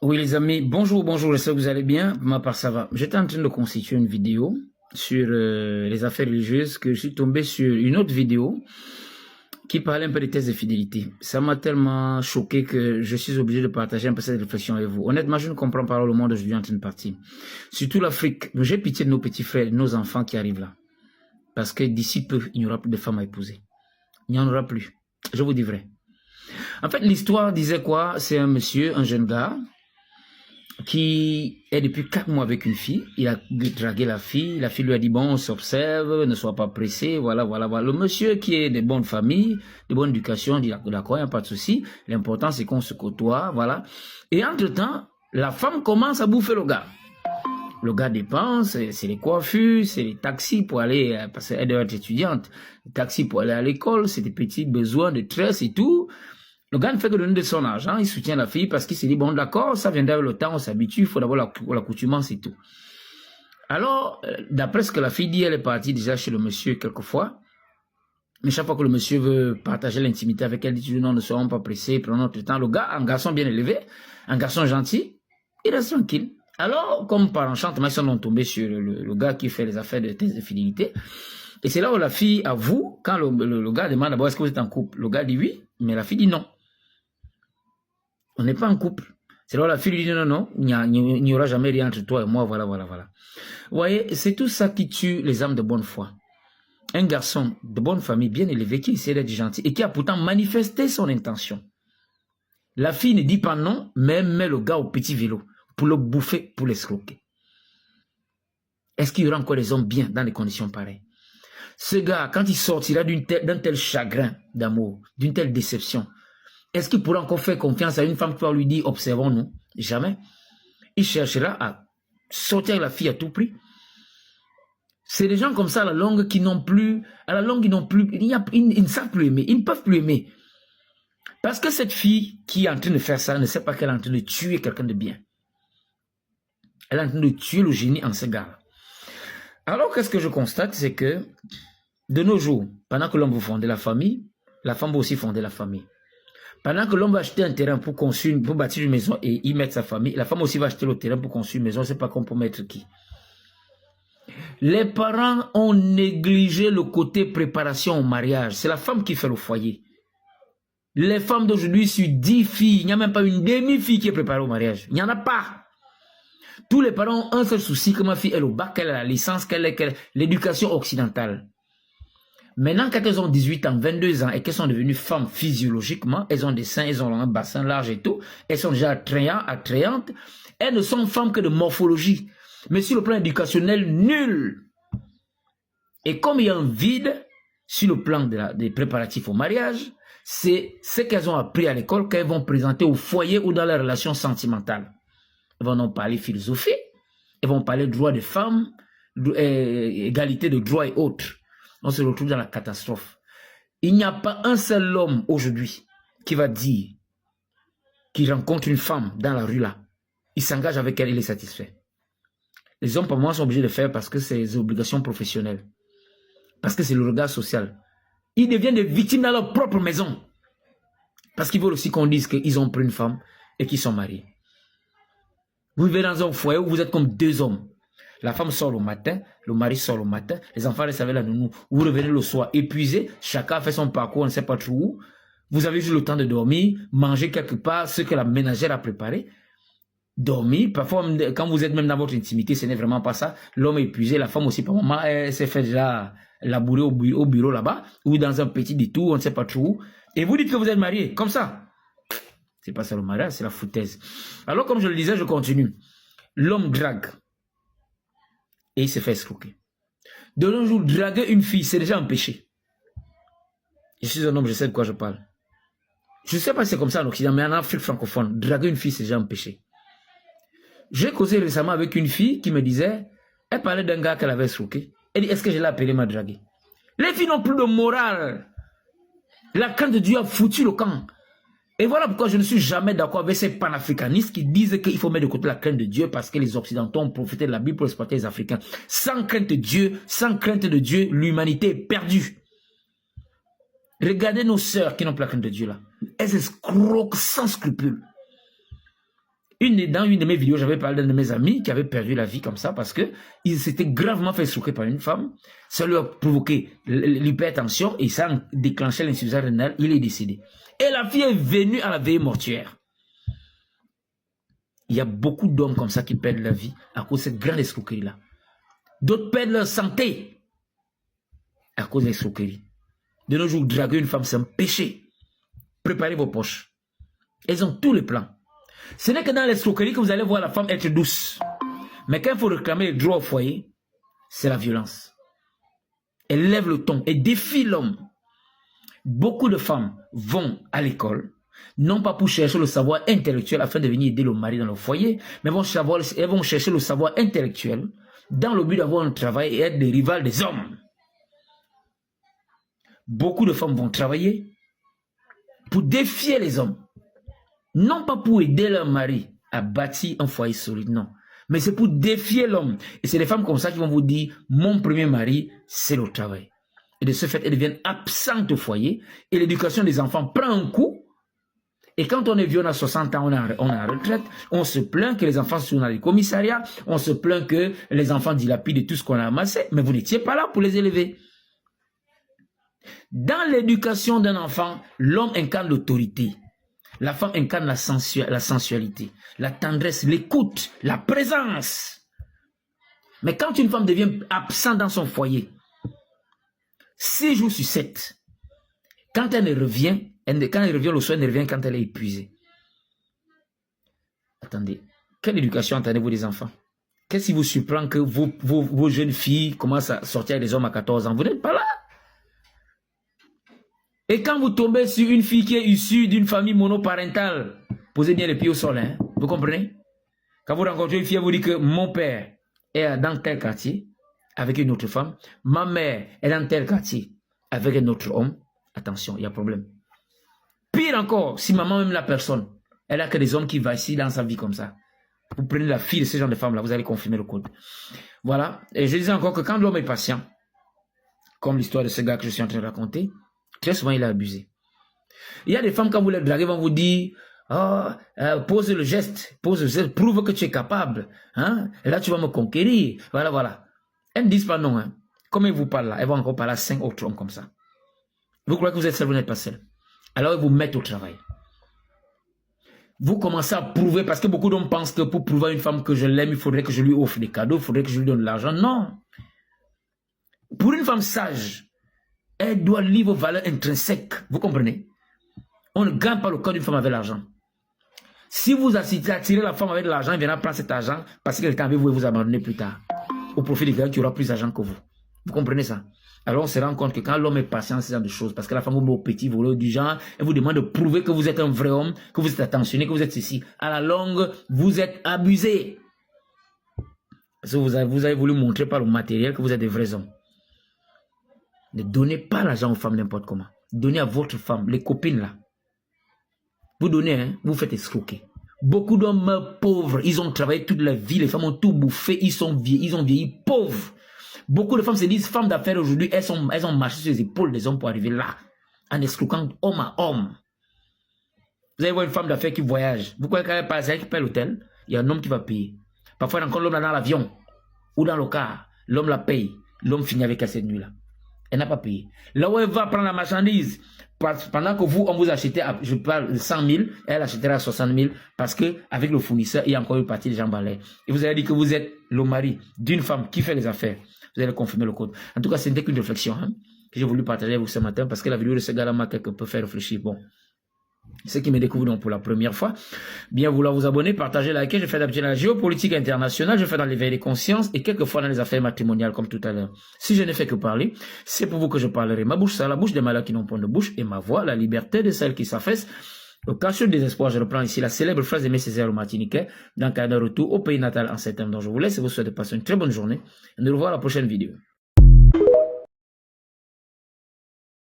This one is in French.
Oui les amis, bonjour, j'espère que vous allez bien, pour ma part ça va. J'étais en train de constituer une vidéo sur les affaires religieuses que je suis tombé sur une autre vidéo qui parlait un peu des tests de fidélité. Ça m'a tellement choqué que je suis obligé de partager un peu cette réflexion avec vous. Honnêtement, je ne comprends pas le monde aujourd'hui en train de partir. Surtout l'Afrique, j'ai pitié de nos petits frères, de nos enfants qui arrivent là. Parce que d'ici peu, il n'y aura plus de femmes à épouser. Il n'y en aura plus, je vous dis vrai. En fait, l'histoire disait quoi? C'est un monsieur, un jeune gars, qui est depuis 4 mois avec une fille. Il a dragué la fille lui a dit bon, on s'observe, ne sois pas pressé, voilà. Le monsieur qui est de bonne famille, de bonne éducation, dit d'accord, il n'y a pas de souci, l'important c'est qu'on se côtoie, voilà. Et entre-temps, la femme commence à bouffer le gars. Le gars dépense, c'est les coiffures, c'est les taxis pour aller, parce qu'elle doit être étudiante, les taxis pour aller à l'école, c'est des petits besoins de tresse et tout. Le gars ne fait que donner de son argent, il soutient la fille parce qu'il s'est dit, bon d'accord, ça viendra avec le temps, on s'habitue, il faut d'abord l'accoutumance et tout. Alors, d'après ce que la fille dit, elle est partie déjà chez le monsieur quelquefois, mais chaque fois que le monsieur veut partager l'intimité avec elle, il dit, non, ne soyons pas pressés, prenons notre temps. Le gars, un garçon bien élevé, un garçon gentil, il reste tranquille. Alors, comme par enchantement, ils sont tombés sur le gars qui fait les affaires de tests de fidélité. Et c'est là où la fille avoue, quand le gars demande d'abord, est-ce que vous êtes en couple? Le gars dit oui, mais la fille dit non. On n'est pas en couple. C'est là où la fille lui dit non, il n'y aura jamais rien entre toi et moi, voilà. Vous voyez, c'est tout ça qui tue les âmes de bonne foi. Un garçon de bonne famille, bien élevé, qui essaie d'être gentil et qui a pourtant manifesté son intention. La fille ne dit pas non, mais elle met le gars au petit vélo pour le bouffer, pour l'escroquer. Est-ce qu'il y aura encore des hommes bien dans des conditions pareilles? Ce gars, quand il sortira d'un tel chagrin d'amour, d'une telle déception, est-ce qu'il pourra encore faire confiance à une femme qui va lui dire, observons-nous? Jamais. Il cherchera à sortir la fille à tout prix. C'est des gens comme ça, à la longue, qui n'ont plus, ils ne savent plus aimer, ils ne peuvent plus aimer. Parce que cette fille qui est en train de faire ça ne sait pas qu'elle est en train de tuer quelqu'un de bien. Elle est en train de tuer le génie en ce gars. Alors, qu'est-ce que je constate, c'est que, de nos jours, pendant que l'homme veut fonder la famille, la femme va aussi fonder la famille. Pendant que l'homme va acheter un terrain pour construire, pour bâtir une maison et y mettre sa famille, la femme aussi va acheter le terrain pour construire une maison, c'est pas qu'on peut mettre qui. Les parents ont négligé le côté préparation au mariage. C'est la femme qui fait le foyer. Les femmes d'aujourd'hui, sur 10 filles, il n'y a même pas une demi-fille qui est préparée au mariage. Il n'y en a pas. Tous les parents ont un seul souci, que ma fille ait le bac, qu'elle a la licence, qu'elle ait l'éducation occidentale. Maintenant, quand elles ont 18 ans, 22 ans et qu'elles sont devenues femmes physiologiquement, elles ont des seins, elles ont un bassin large et tout, elles sont déjà attrayantes, elles ne sont femmes que de morphologie. Mais sur le plan éducationnel, nul. Et comme il y a un vide sur le plan des préparatifs au mariage, c'est ce qu'elles ont appris à l'école qu'elles vont présenter au foyer ou dans les relations sentimentales. Elles vont donc parler philosophie, elles vont parler droit des femmes, égalité de droits et autres. On se retrouve dans la catastrophe. Il n'y a pas un seul homme aujourd'hui qui va dire qu'il rencontre une femme dans la rue là. Il s'engage avec elle, il est satisfait. Les hommes, pour moi, sont obligés de faire parce que c'est des obligations professionnelles. Parce que c'est le regard social. Ils deviennent des victimes dans leur propre maison. Parce qu'ils veulent aussi qu'on dise qu'ils ont pris une femme et qu'ils sont mariés. Vous vivez dans un foyer où vous êtes comme deux hommes. La femme sort le matin, le mari sort le matin, les enfants restent avec la nounou. Vous revenez le soir épuisé, chacun fait son parcours, on ne sait pas trop où. Vous avez juste le temps de dormir, manger quelque part ce que la ménagère a préparé. Dormir, parfois quand vous êtes même dans votre intimité, ce n'est vraiment pas ça. L'homme est épuisé, la femme aussi, par moment, elle s'est fait déjà labourer au bureau là-bas, ou dans un petit détour, on ne sait pas trop où. Et vous dites que vous êtes marié, comme ça. C'est pas ça le mariage, c'est la foutaise. Alors comme je le disais, je continue. L'homme drague. Et il se fait escroquer. De nos jours, draguer une fille, c'est déjà un péché. Je suis un homme, je sais de quoi je parle. Je ne sais pas si c'est comme ça en Occident, mais en Afrique francophone, draguer une fille, c'est déjà un péché. J'ai causé récemment avec une fille qui me disait, elle parlait d'un gars qu'elle avait escroqué. Elle dit, est-ce que je l'ai appelé ma draguer? Les filles n'ont plus de morale. La crainte de Dieu a foutu le camp. Et voilà pourquoi je ne suis jamais d'accord avec ces panafricanistes qui disent qu'il faut mettre de côté la crainte de Dieu parce que les Occidentaux ont profité de la Bible pour exploiter les Africains. Sans crainte de Dieu, l'humanité est perdue. Regardez nos sœurs qui n'ont pas la crainte de Dieu là. Elles escroquent sans scrupule. Dans une de mes vidéos, j'avais parlé d'un de mes amis qui avait perdu la vie comme ça parce que il s'était gravement fait escroquer par une femme. Ça lui a provoqué l'hypertension et ça a déclenché l'insuffisance rénale. Il est décédé. Et la fille est venue à la veille mortuaire. Il y a beaucoup d'hommes comme ça qui perdent la vie à cause de cette grande escroquerie-là. D'autres perdent leur santé à cause de l'escroquerie. De nos jours, draguer une femme, c'est un péché. Préparez vos poches. Elles ont tous les plans. Ce n'est que dans l'escroquerie que vous allez voir la femme être douce. Mais quand il faut réclamer les droits au foyer, c'est la violence. Elle lève le ton et défie l'homme. Beaucoup de femmes vont à l'école, non pas pour chercher le savoir intellectuel afin de venir aider le mari dans le foyer, mais elles vont chercher le savoir intellectuel dans le but d'avoir un travail et être des rivales des hommes. Beaucoup de femmes vont travailler pour défier les hommes. Non pas pour aider leur mari à bâtir un foyer solide, non. Mais c'est pour défier l'homme. Et c'est les femmes comme ça qui vont vous dire, mon premier mari, c'est le travail. Et de ce fait, elles deviennent absentes au foyer. Et l'éducation des enfants prend un coup. Et quand on est vieux, on a 60 ans, on est en retraite, on se plaint que les enfants sont dans les commissariats, on se plaint que les enfants dilapident tout ce qu'on a amassé. Mais vous n'étiez pas là pour les élever. Dans l'éducation d'un enfant, l'homme incarne l'autorité. La femme incarne la sensualité, la tendresse, l'écoute, la présence. Mais quand une femme devient absente dans son foyer, 6 jours sur 7, quand elle revient le soir, elle ne revient quand elle est épuisée. Attendez, quelle éducation entendez-vous des enfants? Qu'est-ce qui vous surprend que vos jeunes filles commencent à sortir avec des hommes à 14 ans? Vous n'êtes pas là. Et quand vous tombez sur une fille qui est issue d'une famille monoparentale, posez bien les pieds au sol, hein, vous comprenez? Quand vous rencontrez une fille, elle vous dit que mon père est dans tel quartier avec une autre femme, ma mère est dans tel quartier avec un autre homme, attention, il y a problème. Pire encore, si maman aime la personne, elle a que des hommes qui vacillent dans sa vie comme ça. Vous prenez la fille de ce genre de femme-là, vous allez confirmer le code. Voilà, et je disais encore que quand l'homme est patient, comme l'histoire de ce gars que je suis en train de raconter, très souvent, il a abusé. Il y a des femmes, quand vous les draguez, vont vous dire, oh, pose le geste, prouve que tu es capable. Hein? Et là, tu vas me conquérir. Voilà, voilà. Elles ne disent pas non. Hein. Comme elles vous parlent là, elles vont encore parler à 5 autres hommes comme ça. Vous croyez que vous êtes seul, vous n'êtes pas seul. Alors, elles vous mettent au travail. Vous commencez à prouver, parce que beaucoup d'hommes pensent que pour prouver à une femme que je l'aime, il faudrait que je lui offre des cadeaux, il faudrait que je lui donne de l'argent. Non. Pour une femme sage, elle doit livrer vos valeurs intrinsèques. Vous comprenez? On ne gagne pas le corps d'une femme avec l'argent. Si vous attirez la femme avec de l'argent, elle viendra prendre cet argent parce qu'elle est avec vous et vous abandonner plus tard. Au profit de quelqu'un qui aura plus d'argent que vous. Vous comprenez ça? Alors on se rend compte que quand l'homme est patient, c'est ce genre de choses. Parce que la femme vous met au petit volet du genre, elle vous demande de prouver que vous êtes un vrai homme, que vous êtes attentionné, que vous êtes ceci. À la longue, vous êtes abusé. Parce que vous avez voulu montrer par le matériel que vous êtes des vrais hommes. Ne donnez pas l'argent aux femmes n'importe comment. Donnez à votre femme, les copines là. Vous donnez, hein, vous faites escroquer. Beaucoup d'hommes pauvres, ils ont travaillé toute la vie, les femmes ont tout bouffé, ils ont vieilli pauvres. Beaucoup de femmes se disent femmes d'affaires aujourd'hui, elles ont marché sur les épaules des hommes pour arriver là, en escroquant homme à homme. Vous allez voir une femme d'affaires qui voyage. Vous croyez qu'elle passe, elle qui paie l'hôtel, il y a un homme qui va payer. Parfois, encore l'homme là dans l'avion ou dans le car, l'homme la paye. L'homme finit avec elle cette nuit-là. Elle n'a pas payé. Là où elle va prendre la marchandise, pendant que vous, on vous achetez, je parle de 100 000, elle achètera à 60 000, parce qu'avec le fournisseur, il y a encore une partie des gens balais. Et vous allez dire que vous êtes le mari d'une femme qui fait les affaires. Vous allez confirmer le code. En tout cas, ce n'était qu'une réflexion hein, que j'ai voulu partager avec vous ce matin, parce que la vidéo de ce gars-là m'a quelque peu fait réfléchir. Bon. Ceux qui me découvrent donc pour la première fois, bien vouloir vous abonner, partager, liker. Je fais d'habitude dans la géopolitique internationale, je fais dans l'éveil des consciences et quelquefois dans les affaires matrimoniales comme tout à l'heure. Si je n'ai fait que parler, c'est pour vous que je parlerai. Ma bouche, c'est la bouche des malades qui n'ont point de bouche et ma voix, la liberté de celles qui s'affaissent. Au cas du désespoir, je reprends ici la célèbre phrase d'Aimé Césaire au Martiniquais dans le cas d'un retour au pays natal en septembre. Donc je vous laisse et vous souhaite de passer une très bonne journée et nous revoilà la prochaine vidéo.